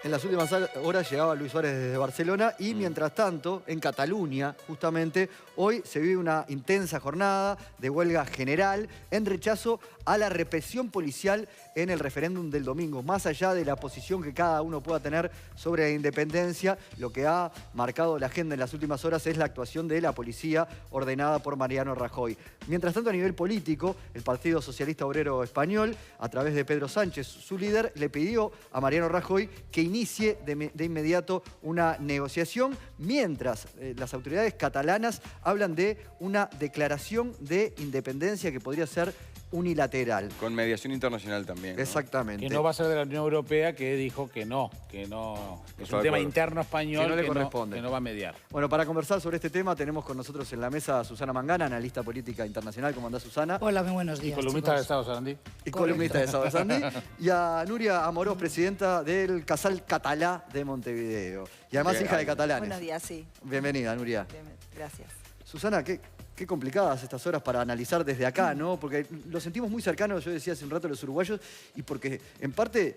En las últimas horas llegaba Luis Suárez desde Barcelona y mientras tanto, en Cataluña, justamente, hoy se vive una intensa jornada de huelga general en rechazo a la represión policial en el referéndum del domingo. Más allá de la posición que cada uno pueda tener sobre la independencia, lo que ha marcado la agenda en las últimas horas es la actuación de la policía ordenada por Mariano Rajoy. Mientras tanto, a nivel político, el Partido Socialista Obrero Español, a través de Pedro Sánchez, su líder, le pidió a Mariano Rajoy que inicie de inmediato una negociación, mientras las autoridades catalanas hablan de una declaración de independencia que podría ser unilateral. Con mediación internacional también, ¿no? Exactamente. Que no va a ser de la Unión Europea, que dijo que no, es un tema interno español que no le corresponde. que no va a mediar. Bueno, para conversar sobre este tema tenemos con nosotros en la mesa a Susana Mangana, analista política internacional. ¿Cómo andás, Susana? Hola, muy buenos días. Y columnista de Estado Sarandí. Y columnista de Estado Sarandí. Y a Núria Amorós, presidenta del Casal Catalá de Montevideo. Y además hija de catalanes. Buenos días, sí. Bienvenida, Núria. Gracias. Susana, qué complicadas estas horas para analizar desde acá, ¿no? Porque lo sentimos muy cercanos, yo decía hace un rato, los uruguayos, y porque en parte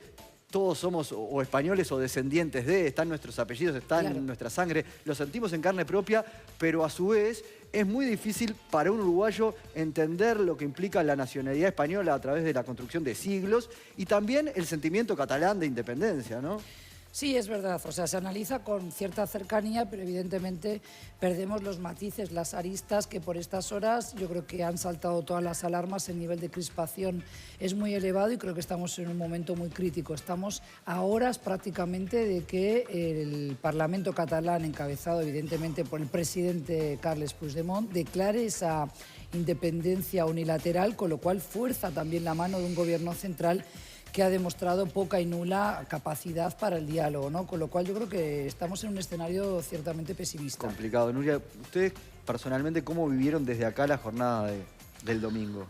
todos somos o españoles o descendientes de, están nuestros apellidos, están en nuestra sangre, lo sentimos en carne propia, pero a su vez es muy difícil para un uruguayo entender lo que implica la nacionalidad española a través de la construcción de siglos y también el sentimiento catalán de independencia, ¿no? Sí, es verdad. O sea, se analiza con cierta cercanía, pero evidentemente perdemos los matices, las aristas que por estas horas yo creo que han saltado todas las alarmas. El nivel de crispación es muy elevado y creo que estamos en un momento muy crítico. Estamos a horas prácticamente de que el Parlamento catalán, encabezado evidentemente por el presidente Carles Puigdemont, declare esa independencia unilateral, con lo cual fuerza también la mano de un gobierno central que ha demostrado poca y nula capacidad para el diálogo, ¿no? Con lo cual yo creo que estamos en un escenario ciertamente pesimista. Complicado. Núria, ¿ustedes personalmente cómo vivieron desde acá la jornada del domingo?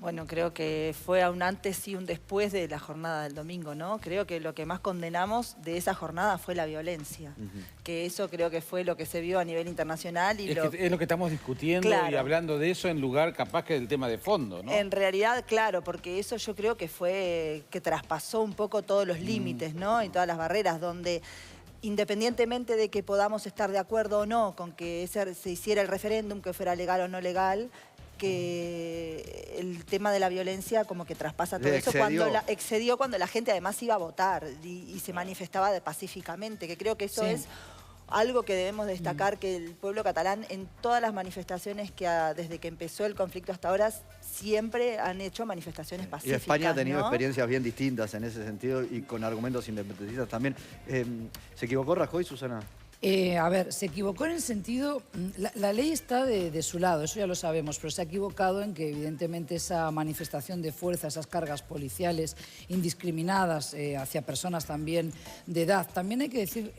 Bueno, creo que fue un antes y un después de la jornada del domingo, ¿no? Creo que lo que más condenamos de esa jornada fue la violencia. Que eso creo que fue lo que se vio a nivel internacional. Y es lo que estamos discutiendo y hablando de eso en lugar capaz que del tema de fondo, ¿no? En realidad, claro, porque eso yo creo que fue que traspasó un poco todos los límites, ¿no? Y todas las barreras, donde independientemente de que podamos estar de acuerdo o no con que se hiciera el referéndum, que fuera legal o no legal, que el tema de la violencia como que traspasa todo eso excedió cuando la gente además iba a votar y se manifestaba pacíficamente, que creo que eso es algo que debemos destacar, que el pueblo catalán en todas las manifestaciones que desde que empezó el conflicto hasta ahora siempre han hecho manifestaciones pacíficas. Y España ha tenido experiencias bien distintas en ese sentido y con argumentos independentistas también. ¿Se equivocó Rajoy, Susana? A ver, se equivocó en el sentido... La ley está de su lado, eso ya lo sabemos, pero se ha equivocado en que evidentemente esa manifestación de fuerza, esas cargas policiales indiscriminadas hacia personas también de edad, también hay que decir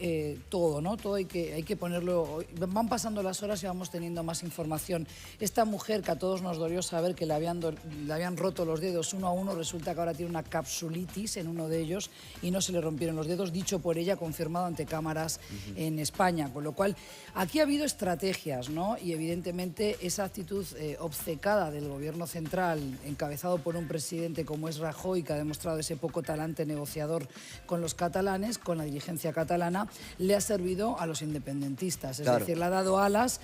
todo, ¿no? Todo hay que ponerlo... Van pasando las horas y vamos teniendo más información. Esta mujer que a todos nos dolió saber que le habían roto los dedos uno a uno, resulta que ahora tiene una capsulitis en uno de ellos y no se le rompieron los dedos, dicho por ella, confirmado ante cámaras en España, con lo cual aquí ha habido estrategias, ¿no? Y evidentemente esa actitud obcecada del gobierno central, encabezado por un presidente como es Rajoy, que ha demostrado ese poco talante negociador con los catalanes, con la dirigencia catalana, le ha servido a los independentistas. Es decir, le ha dado alas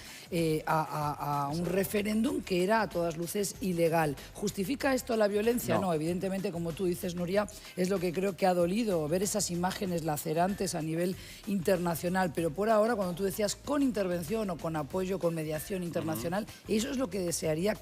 a un referéndum que era a todas luces ilegal. ¿Justifica esto la violencia? No, evidentemente, como tú dices, Núria, es lo que creo que ha dolido, ver esas imágenes lacerantes a nivel internacional, pero por ahora, cuando tú decías con intervención o con apoyo, con mediación internacional, eso es lo que desearía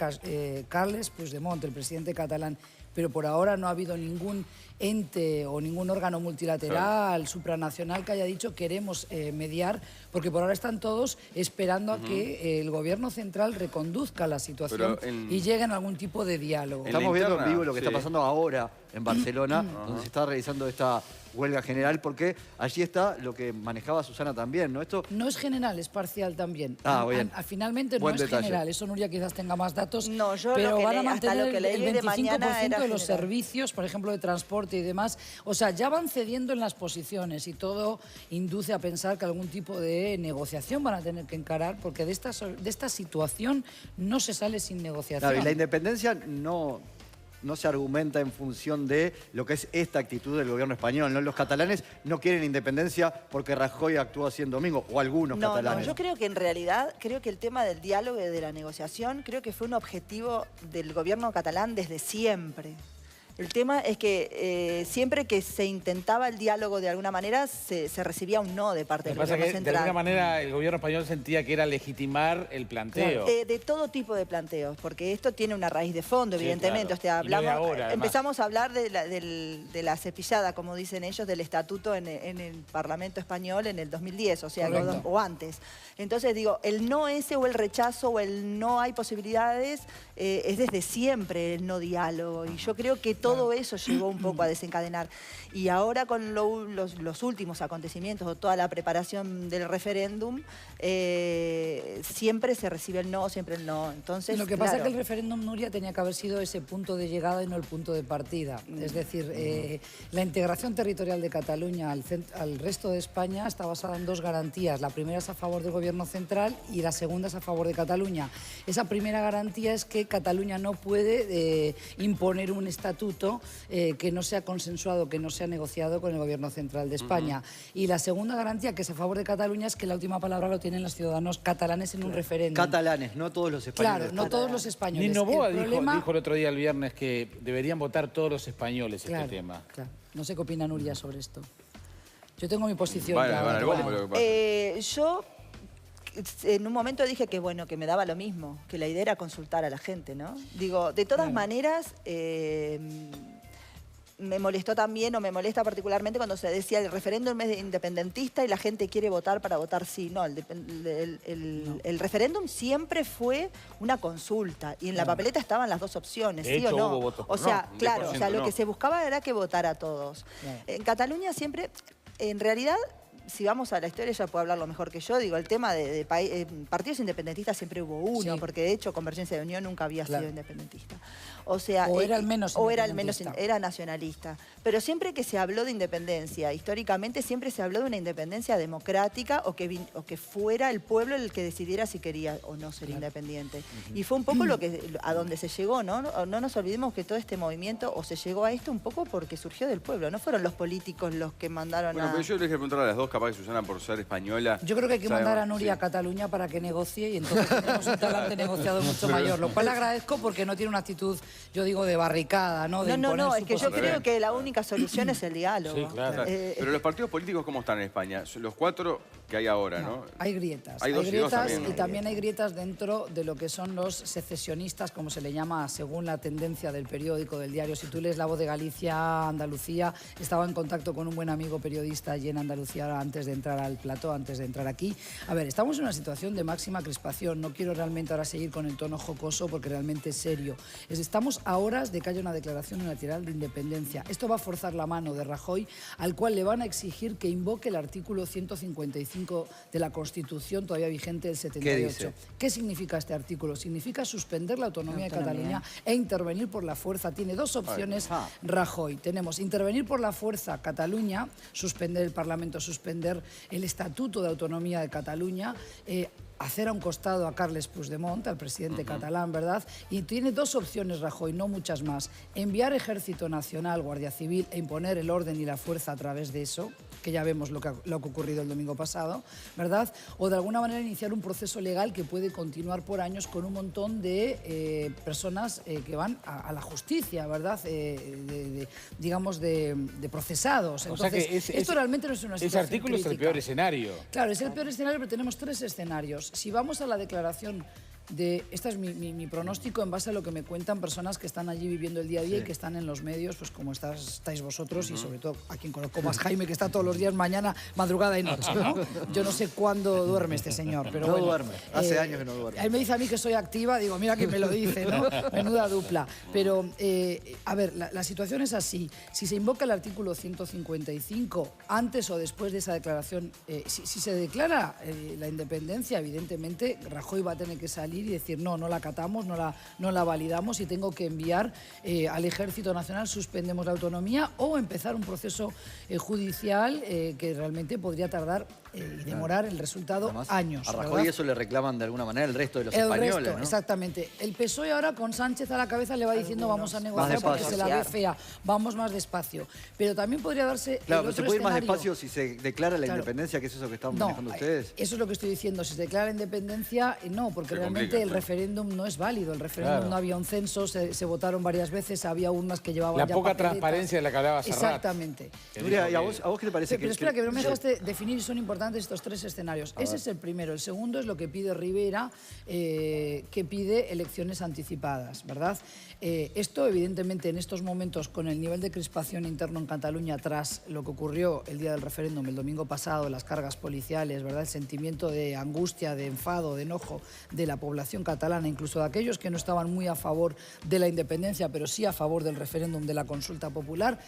Carles Puigdemont, el presidente catalán. Pero por ahora no ha habido ningún ente o ningún órgano multilateral, supranacional, que haya dicho queremos mediar, porque por ahora están todos esperando a que el gobierno central reconduzca la situación y lleguen a algún tipo de diálogo. Estamos viendo en vivo lo que está pasando ahora en Barcelona, donde se está realizando esta huelga general, porque allí está lo que manejaba Susana también, ¿no? Esto no es general, es parcial también. Bien. Finalmente no es general, eso Núria quizás tenga más datos, no, pero van a mantener el 25% de los general. servicios, por ejemplo, de transporte y demás. O sea, ya van cediendo en las posiciones y todo induce a pensar que algún tipo de negociación van a tener que encarar, porque de esta situación no se sale sin negociación. Claro, y la independencia no no se argumenta en función de lo que es esta actitud del gobierno español, ¿no? Los catalanes no quieren independencia porque Rajoy actuó así en domingo, o algunos catalanes. No, yo creo que en realidad, creo que el tema del diálogo y de la negociación, creo que fue un objetivo del gobierno catalán desde siempre. El tema es que siempre que se intentaba el diálogo de alguna manera, se recibía un no de parte del gobierno central. De alguna manera el gobierno español sentía que era legitimar el planteo. Claro. De todo tipo de planteos, porque esto tiene una raíz de fondo, evidentemente. Sí, claro. O sea, hablamos, ahora, empezamos a hablar de la cepillada, como dicen ellos, del estatuto en el Parlamento español en el 2010, o sea, o antes. Entonces digo, el no ese o el rechazo o el no hay posibilidades es desde siempre el no diálogo. Y yo creo que todo eso llegó un poco a desencadenar. Y ahora con los últimos acontecimientos o toda la preparación del referéndum, siempre se recibe el no, siempre el no. Entonces, lo que pasa es que el referéndum, Nuria, tenía que haber sido ese punto de llegada y no el punto de partida. Es decir, la integración territorial de Cataluña al resto de España está basada en dos garantías. La primera es a favor del gobierno central y la segunda es a favor de Cataluña. Esa primera garantía es que Cataluña no puede imponer un estatuto que no sea consensuado, que no sea negociado con el gobierno central de España. Y la segunda garantía, que es a favor de Cataluña, es que la última palabra lo tienen los ciudadanos catalanes en un referéndum. Catalanes, no todos los españoles. Claro, no todos los españoles. Ni Noboa dijo el otro día, el viernes, que deberían votar todos los españoles este tema. Claro. No sé qué opina Nuria sobre esto. Yo tengo mi posición. Yo en un momento dije que bueno, que me daba lo mismo, que la idea era consultar a la gente, ¿no? Digo, de todas maneras, me molestó también, o me molesta particularmente cuando se decía el referéndum es independentista y la gente quiere votar para votar sí. No, el referéndum siempre fue una consulta y en la papeleta estaban las dos opciones, sí o no. O sea, claro, o sea, lo que se buscaba era que votara todos. En Cataluña siempre, en realidad, si vamos a la historia, ella puede hablarlo mejor que yo, digo, el tema de partidos independentistas siempre hubo uno, porque de hecho Convergencia de Unión nunca había sido independentista. O sea, o era al menos era nacionalista. Pero siempre que se habló de independencia, históricamente siempre se habló de una independencia democrática o que fuera el pueblo el que decidiera si quería o no ser independiente. Y fue un poco a donde se llegó, ¿no? No nos olvidemos que todo este movimiento, o se llegó a esto un poco porque surgió del pueblo, no fueron los políticos los que mandaron Bueno, pero yo les voy a preguntar a las dos, capaz que Susana, por ser española... Yo creo que hay que mandar a Nuria a Cataluña para que negocie y entonces tenemos un talante negociador mucho mayor, lo cual le agradezco porque no tiene una actitud, yo digo, de barricada, ¿no? No, es que yo creo que la única solución es el diálogo. Sí, claro. Pero los partidos políticos, ¿cómo están en España? Los cuatro que hay ahora, ¿no? Hay grietas. Hay grietas también, ¿no? Y también hay grietas dentro de lo que son los secesionistas, como se le llama según la tendencia del periódico, del diario. Si tú lees La Voz de Galicia, Andalucía, estaba en contacto con un buen amigo periodista allí en Andalucía antes de entrar al plató, antes de entrar aquí. A ver, estamos en una situación de máxima crispación. No quiero realmente ahora seguir con el tono jocoso porque realmente es serio. Estamos a horas de que haya una declaración unilateral de independencia. Esto va a forzar la mano de Rajoy, al cual le van a exigir que invoque el artículo 155 de la Constitución todavía vigente del 78. ¿Qué significa este artículo? Significa suspender la autonomía de Cataluña e intervenir por la fuerza. Tiene dos opciones Rajoy. Tenemos intervenir por la fuerza Cataluña, suspender el Parlamento, suspender el Estatuto de Autonomía de Cataluña, hacer a un costado a Carles Puigdemont, al presidente catalán, ¿verdad? Y tiene dos opciones Rajoy, no muchas más. Enviar Ejército Nacional, Guardia Civil e imponer el orden y la fuerza a través de eso, que ya vemos lo que ha ocurrido el domingo pasado, ¿verdad? O de alguna manera iniciar un proceso legal que puede continuar por años con un montón de personas que van a la justicia, ¿verdad? Digamos, de procesados. Entonces, esto realmente no es una situación Ese artículo crítica. Es el peor escenario. Claro, es el peor escenario, pero tenemos tres escenarios. Si vamos a la declaración este es mi pronóstico en base a lo que me cuentan personas que están allí viviendo el día a día y que están en los medios, pues como estáis vosotros y sobre todo a quien conozco más, Jaime, que está todos los días, mañana, madrugada y noche, ¿no? Yo no sé cuándo duerme este señor, pero no duerme, hace años que no duerme. Él me dice a mí que soy activa, digo, mira que me lo dice, ¿no? Menuda dupla. Pero, a ver, la situación es así. Si se invoca el artículo 155 antes o después de esa declaración, si se declara la independencia, evidentemente Rajoy va a tener que salir y decir no la acatamos, no la validamos y tengo que enviar al Ejército Nacional, suspendemos la autonomía o empezar un proceso judicial que realmente podría tardar y demorar el resultado Además, años. A Rajoy ¿verdad? eso le reclaman de alguna manera el resto de los El españoles, resto, ¿no? exactamente. El PSOE ahora con Sánchez a la cabeza le va diciendo vamos a negociar porque despacio. se la ve fea, vamos más despacio. Pero también podría darse Claro, el pero otro se puede ir más escenario. despacio si se declara la Claro. independencia, que es eso que están No, manejando ustedes. eso es lo que estoy diciendo. Si se declara la independencia, no, porque Se realmente complica, el sí. referéndum no es válido. El referéndum Claro. no había un censo, se votaron varias veces, había urnas que llevaban La ya poca papeletas. transparencia de la que hablaba Serrat. Exactamente. Que Nuria, dijo ¿y a que- vos qué te parece? Pero espera, que no me dejaste definir, son importantes estos tres escenarios. Ese es el primero. El segundo es lo que pide Rivera, que pide elecciones anticipadas, ¿verdad? Esto, evidentemente, en estos momentos, con el nivel de crispación interno en Cataluña tras lo que ocurrió el día del referéndum, el domingo pasado, las cargas policiales, ¿verdad? El sentimiento de angustia, de enfado, de enojo de la población catalana, incluso de aquellos que no estaban muy a favor de la independencia, pero sí a favor del referéndum, de la consulta popular,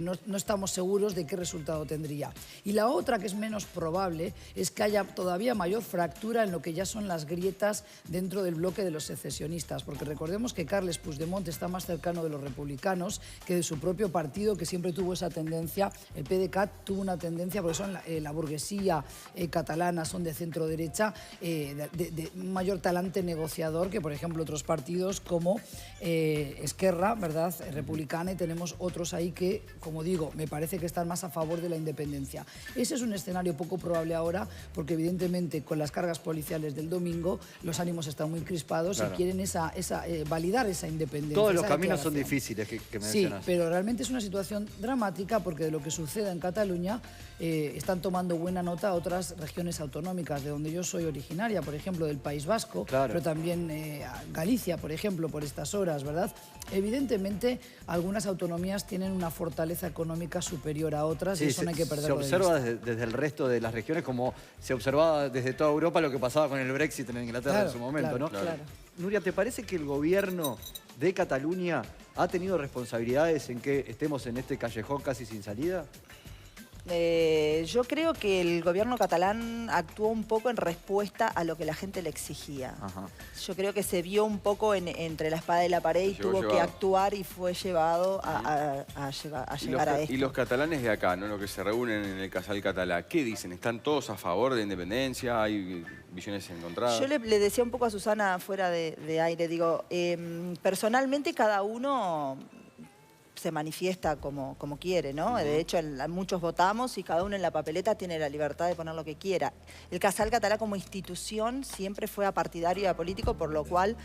no estamos seguros de qué resultado tendría. Y la otra, que es menos probable, es que haya todavía mayor fractura en lo que ya son las grietas dentro del bloque de los secesionistas, porque recordemos que Carles Puigdemont está más cercano de los republicanos que de su propio partido, que siempre tuvo esa tendencia. El PDeCAT tuvo una tendencia, porque son la burguesía catalana, son de centro derecha, de un mayor talante negociador que, por ejemplo, otros partidos como Esquerra, ¿verdad?, republicana, y tenemos otros ahí que, como digo, me parece que están más a favor de la independencia. Ese es un escenario poco probable ahora, porque evidentemente con las cargas policiales del domingo los ánimos están muy crispados, Claro. y quieren validar esa independencia. Todos los esa caminos son declaración. difíciles que Sí, mencionas. pero realmente es una situación dramática, porque de lo que suceda en Cataluña están tomando buena nota otras regiones autonómicas de donde yo soy originaria, por ejemplo, del País Vasco, Claro. pero también Galicia, por ejemplo, por estas horas, ¿verdad? Evidentemente, algunas autonomías tienen una fortaleza económica superior a otras, y eso no hay que se perderlo de observa vista. desde el resto de las regiones, como se observaba desde toda Europa lo que pasaba con el Brexit en Inglaterra Claro, en su momento, claro, ¿no? claro. Nuria, ¿te parece que el gobierno de Cataluña ha tenido responsabilidades en que estemos en este callejón casi sin salida? Yo creo que el gobierno catalán actuó un poco en respuesta a lo que la gente le exigía. Ajá. Yo creo que se vio un poco entre la espada y la pared y Llegó tuvo que llevado. actuar, y fue llevado a llegar a esto. Y los catalanes de acá, ¿no? Los que se reúnen en el Casal Catalá, ¿qué dicen? ¿Están todos a favor de la independencia? ¿Hay visiones encontradas? Yo le decía un poco a Susana fuera de aire, digo, personalmente cada uno se manifiesta como quiere, ¿no? De hecho, muchos votamos y cada uno en la papeleta tiene la libertad de poner lo que quiera. El Casal Catalá como institución siempre fue apartidario y apolítico, por lo cual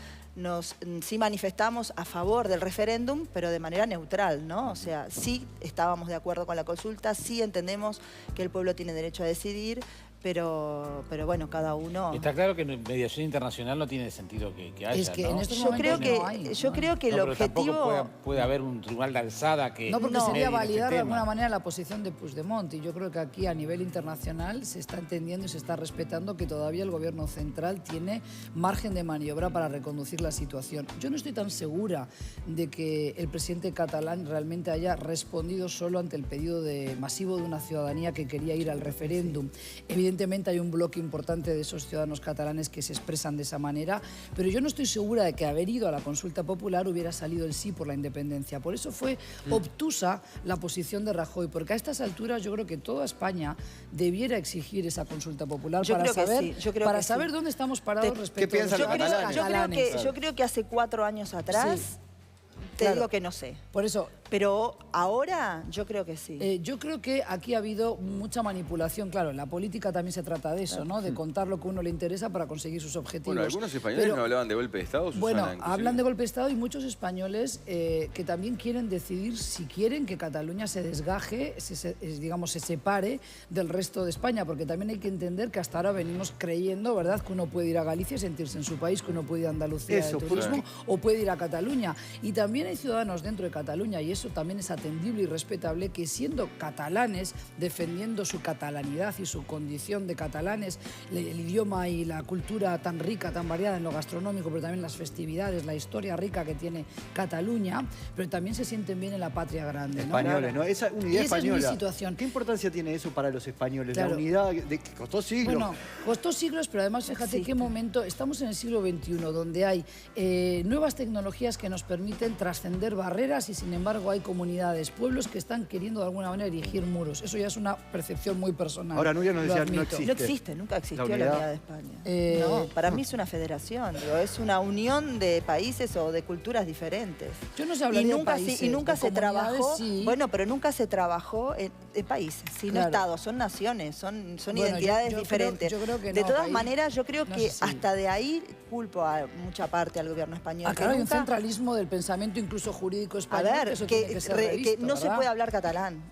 sí manifestamos a favor del referéndum, pero de manera neutral, ¿no? O sea, sí estábamos de acuerdo con la consulta, sí entendemos que el pueblo tiene derecho a decidir, pero bueno, cada uno... Está claro que en mediación internacional no tiene sentido que haya, Es que ¿no? en estos Yo momentos creo que, no hay, yo ¿no? creo que No, el pero tampoco objetivo... puede haber un tribunal de alzada que... No, porque No. sería medie este validar de tema. alguna manera la posición de Puigdemont, y yo creo que aquí a nivel internacional se está entendiendo y se está respetando que todavía el gobierno central tiene margen de maniobra para reconducir la situación. Yo no estoy tan segura de que el presidente catalán realmente haya respondido solo ante el pedido masivo de una ciudadanía que quería ir al referéndum. Evidentemente hay un bloque importante de esos ciudadanos catalanes que se expresan de esa manera, pero yo no estoy segura de que haber ido a la consulta popular hubiera salido el sí por la independencia. Por eso fue obtusa la posición de Rajoy, porque a estas alturas yo creo que toda España debiera exigir esa consulta popular Yo para creo que saber, sí, yo creo para que sí. saber dónde estamos parados respecto ¿qué a los piensan los ciudadanos catalanes. Yo creo que hace 4 años atrás, Sí. te Claro. digo que no sé. Por eso, Pero ahora yo creo que sí. yo creo que aquí ha habido mucha manipulación. Claro, en la política también se trata de eso, ¿no? De contar lo que a uno le interesa para conseguir sus objetivos. Bueno, algunos españoles Pero- no hablaban de golpe de Estado, Susana, Bueno, inclusive. hablan de golpe de Estado, y muchos españoles que también quieren decidir si quieren que Cataluña se desgaje, digamos, se separe del resto de España, porque también hay que entender que hasta ahora venimos creyendo, ¿verdad?, que uno puede ir a Galicia y sentirse en su país, que uno puede ir a Andalucía Eso, de turismo, claro. o puede ir a Cataluña. Y también hay ciudadanos dentro de Cataluña, y eso también es atendible y respetable, que siendo catalanes, defendiendo su catalanidad y su condición de catalanes, el idioma y la cultura tan rica, tan variada en lo gastronómico, pero también las festividades, la historia rica que tiene Cataluña, pero también se sienten bien en la patria grande, ¿no? Españoles, ¿no? Esa unidad Y esa es mi española. situación. ¿Qué importancia tiene eso para los españoles? Claro. La unidad que costó siglos. Bueno, costó siglos, pero además fíjate Sí. qué momento, estamos en el siglo XXI, donde hay nuevas tecnologías que nos permiten trascender barreras y sin embargo embargo, hay comunidades, pueblos que están queriendo de alguna manera erigir muros. Eso ya es una percepción muy personal. Ahora, Nuria nos decía, Lo no admito. existe. No existe, nunca existió la unidad de España. No, para mí es una federación, digo, es una unión de países o de culturas diferentes. Yo no sé hablar de países, y nunca de se comunidades, trabajó, sí. bueno, pero nunca se trabajó en países, sino Claro. estados, son naciones, son Bueno, identidades yo diferentes. creo que de no, todas país, maneras, yo creo no que sé si- hasta de ahí culpo a mucha parte al gobierno español. Claro, hay un nunca- centralismo del pensamiento incluso jurídico A español, que ver, eso tiene que ser que revisto, no se ¿verdad? puede hablar catalán.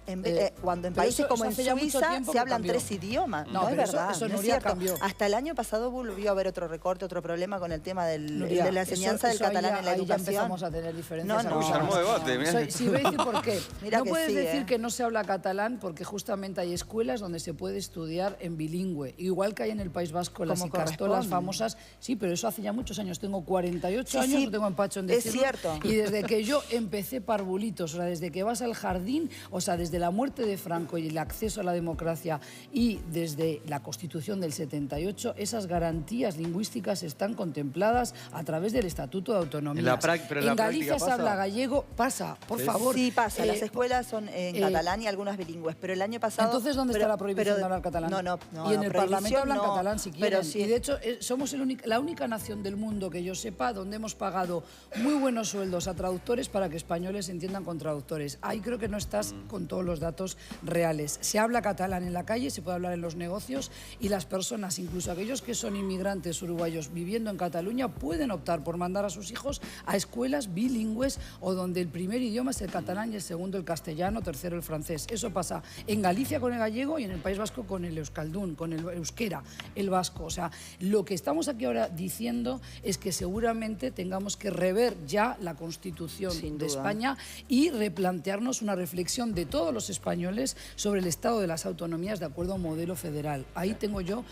Cuando en pero países eso como en hace ya mucho Suiza tiempo se que hablan cambió. 3 idiomas. No, No, es pero verdad, eso no es Nuria cierto. cambió. Hasta el año pasado volvió a haber otro recorte, otro problema con el tema Nuria, de la enseñanza del eso ahí catalán ya- en la ahí ya educación. empezamos a tener diferencias. No, no. Uy, se armó debate, mirá. Sí, voy a decir por qué. Mira no que puedes sí, decir que no se habla catalán porque justamente hay escuelas donde se puede estudiar en bilingüe. Igual que hay en el País Vasco las Como icastolas corresponde. famosas. Sí, pero eso hace ya muchos años. Tengo 48 Sí, años, sí, no tengo empacho en es decirlo. cierto. Y desde que yo empecé parvulitos, o sea, desde que vas al jardín, o sea, desde la muerte de Franco y el acceso a la democracia y desde la Constitución del 78, esas garantías lingüísticas están contempladas a través del Estatuto de Autonomía. En la pero en la Galicia práctica se pasa. habla gallego, pasa, por favor. Sí pasa, las Eh, escuelas son en catalán y algunas bilingües, pero el año pasado... Entonces, ¿dónde está la prohibición de hablar catalán? No, y en el Parlamento hablan no, catalán si quieren. pero sí, Y de hecho, somos la única nación del mundo que yo sepa donde hemos pagado muy buenos sueldos a traductores para que españoles entiendan con traductores. Ahí creo que no estás con todos los datos reales. Se habla catalán en la calle, se puede hablar en los negocios y las personas, incluso aquellos que son inmigrantes uruguayos viviendo en Cataluña, pueden optar por mandar a sus hijos a escuelas bilingües o donde el primer idioma es el catalán y el segundo el castellano, tercero el francés. Eso pasa en Galicia con el gallego y en el País Vasco con el euskaldún, con el euskera, el vasco. O sea, lo que estamos aquí ahora diciendo es que seguramente tengamos que rever ya la Constitución Sin de duda. España y replantearnos una reflexión de todos los españoles sobre el estado de las autonomías de acuerdo a un modelo federal. Ahí tengo yo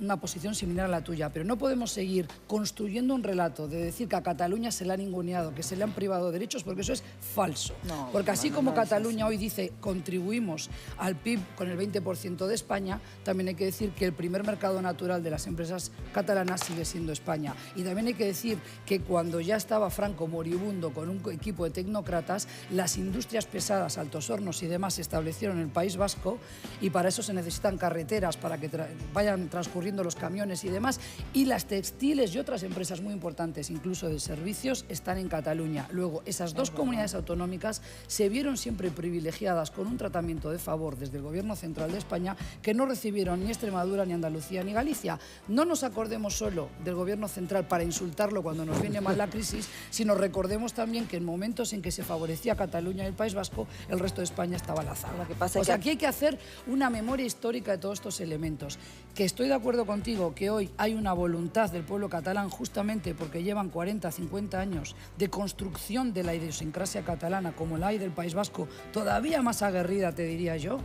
una posición similar a la tuya, pero no podemos seguir construyendo un relato de decir que a Cataluña se le ha ninguneado, que se le han privado derechos, porque eso es falso. No, porque así no, como no es Cataluña hoy dice contribuimos al PIB con el 20% de España, también hay que decir que el primer mercado natural de las empresas catalanas sigue siendo España. Y también hay que decir que cuando ya estaba Franco moribundo con un equipo de tecnócratas, las industrias pesadas, Altos Hornos y demás se establecieron en el País Vasco y para eso se necesitan carreteras para que vayan transcurriendo los camiones y demás. Y las textiles y otras empresas muy importantes, incluso de servicios, están en Cataluña. Luego, esas dos comunidades autonómicas se vieron siempre privilegiadas con un tratamiento de favor desde el Gobierno Central de España que no recibieron ni Extremadura, ni Andalucía, ni Galicia. No nos acordemos solo del Gobierno Central para insultarlo cuando nos viene mal la crisis, sino recordemos también que en momentos en que se favorecía a Cataluña y el País Vasco, el resto de España estaba al azar. Lo que pasa O es sea, que- aquí hay que hacer una memoria histórica de todos estos elementos. Que estoy de acuerdo contigo que hoy hay una voluntad del pueblo catalán justamente porque llevan 40, 50 años de construcción de la idiosincrasia catalana como la hay del País Vasco, todavía más aguerrida, te diría yo.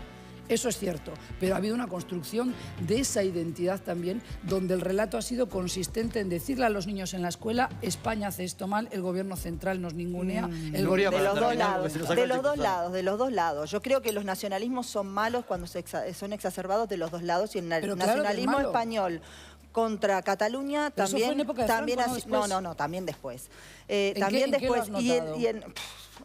Eso es cierto, pero ha habido una construcción de esa identidad también, donde el relato ha sido consistente en decirle a los niños en la escuela: España hace esto mal, el gobierno central nos ningunea, el Nuria, gobierno... De para los dos terminar, lados, porque se nos acaba de el los tiempo, dos Susana. lados, de los dos lados. Yo creo que los nacionalismos son malos cuando son exacerbados de los dos lados y el Pero claro que es nacionalismo malo. español contra Cataluña Pero eso también fue en época de también Franco, ¿no? así- Después. no, también después. ¿En También qué lo después has notado?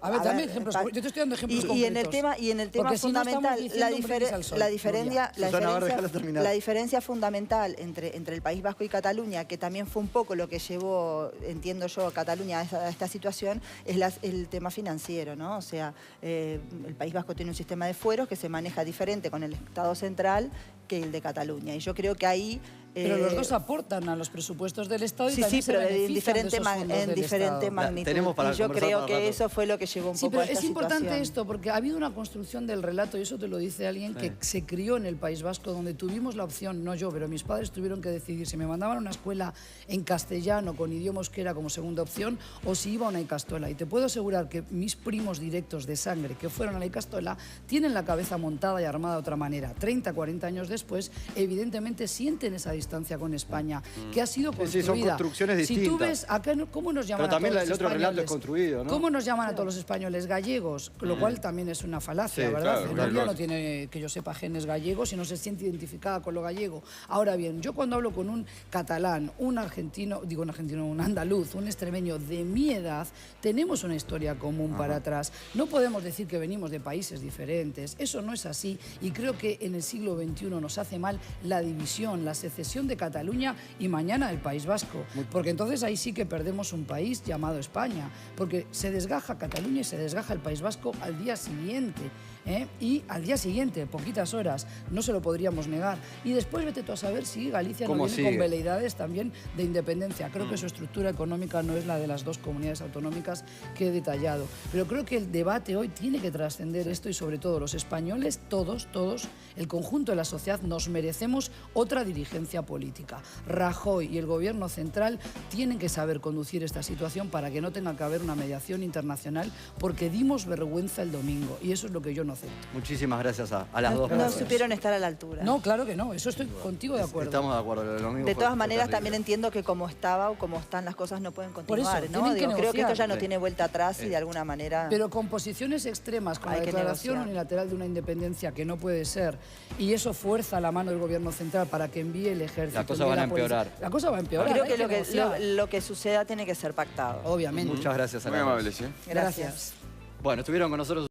A ver, dame ejemplos, yo te estoy dando ejemplos y en el concretos. tema Porque si no estamos fundamental, diciendo un brindis al sol, la diferencia, Nuria. Susana, a ver, déjala terminar. la diferencia fundamental entre el País Vasco y Cataluña, que también fue un poco lo que llevó, entiendo yo, a Cataluña a esta situación, es el tema financiero, ¿no? O sea, el País Vasco tiene un sistema de fueros que se maneja diferente con el Estado central que el de Cataluña. Y yo creo que ahí... Pero los dos aportan a los presupuestos del Estado y Sí, también sí, pero se en benefician diferente, de esos fondos en del diferente Estado. magnitud. Tenemos para Y yo conversar creo para que rato. eso fue lo que llevó un Sí, poco pero a esta es importante situación. esto, porque ha habido una construcción del relato, y eso te lo dice alguien que se crió en el País Vasco, donde tuvimos la opción, no yo, pero mis padres tuvieron que decidir si me mandaban a una escuela en castellano con idioma euskera como segunda opción o si iba a una Icastola. Y te puedo asegurar que mis primos directos de sangre que fueron a la Icastola tienen la cabeza montada y armada de otra manera. 30, 40 años después, evidentemente sienten esa distancia con España, que ha sido construida. Sí, son construcciones distintas. Si tú ves acá, ¿cómo nos llaman Pero también a todos el los otro relato españoles? es construido, ¿no? ¿Cómo nos llaman a todos los españoles? Gallegos, lo cual también es una falacia, Sí, ¿verdad? claro, Colombia claro. no tiene, que yo sepa, genes gallegos y no se siente identificada con lo gallego. Ahora bien, yo cuando hablo con un catalán, un argentino, un andaluz, un extremeño de mi edad, tenemos una historia común para atrás. No podemos decir que venimos de países diferentes, eso no es así, y creo que en el siglo XXI nos hace mal la división, la secesión de Cataluña y mañana el País Vasco, porque entonces ahí sí que perdemos un país llamado España, porque se desgaja Cataluña y se desgaja el País Vasco al día siguiente. Y al día siguiente, poquitas horas, no se lo podríamos negar. Y después vete tú a saber si Galicia no viene con veleidades también de independencia. Creo que su estructura económica no es la de las dos comunidades autonómicas que he detallado. Pero creo que el debate hoy tiene que trascender esto y sobre todo los españoles, todos, el conjunto de la sociedad, nos merecemos otra dirigencia política. Rajoy y el gobierno central tienen que saber conducir esta situación para que no tenga que haber una mediación internacional, porque dimos vergüenza el domingo y eso es lo que yo no acepto. Muchísimas gracias a las dos No personas. supieron estar a la altura. No, claro que no, eso estoy contigo de acuerdo. Estamos de acuerdo. El domingo De fue todas maneras, terrible. también entiendo que como estaba o como están las cosas no pueden continuar, eso, ¿no? tienen que Creo que esto ya negociar. no tiene vuelta atrás y de alguna manera... Pero con posiciones extremas, con la Hay que declaración negociar. unilateral de una independencia que no puede ser, y eso fuerza la mano del gobierno central para que envíe el ejército. Las cosas envíe van a la policía. empeorar. La cosa va a empeorar. Creo hay que negociar. lo que suceda tiene que ser pactado. Obviamente. Muchas gracias a Muy las dos. amables, ¿eh? Gracias. Bueno, estuvieron con nosotros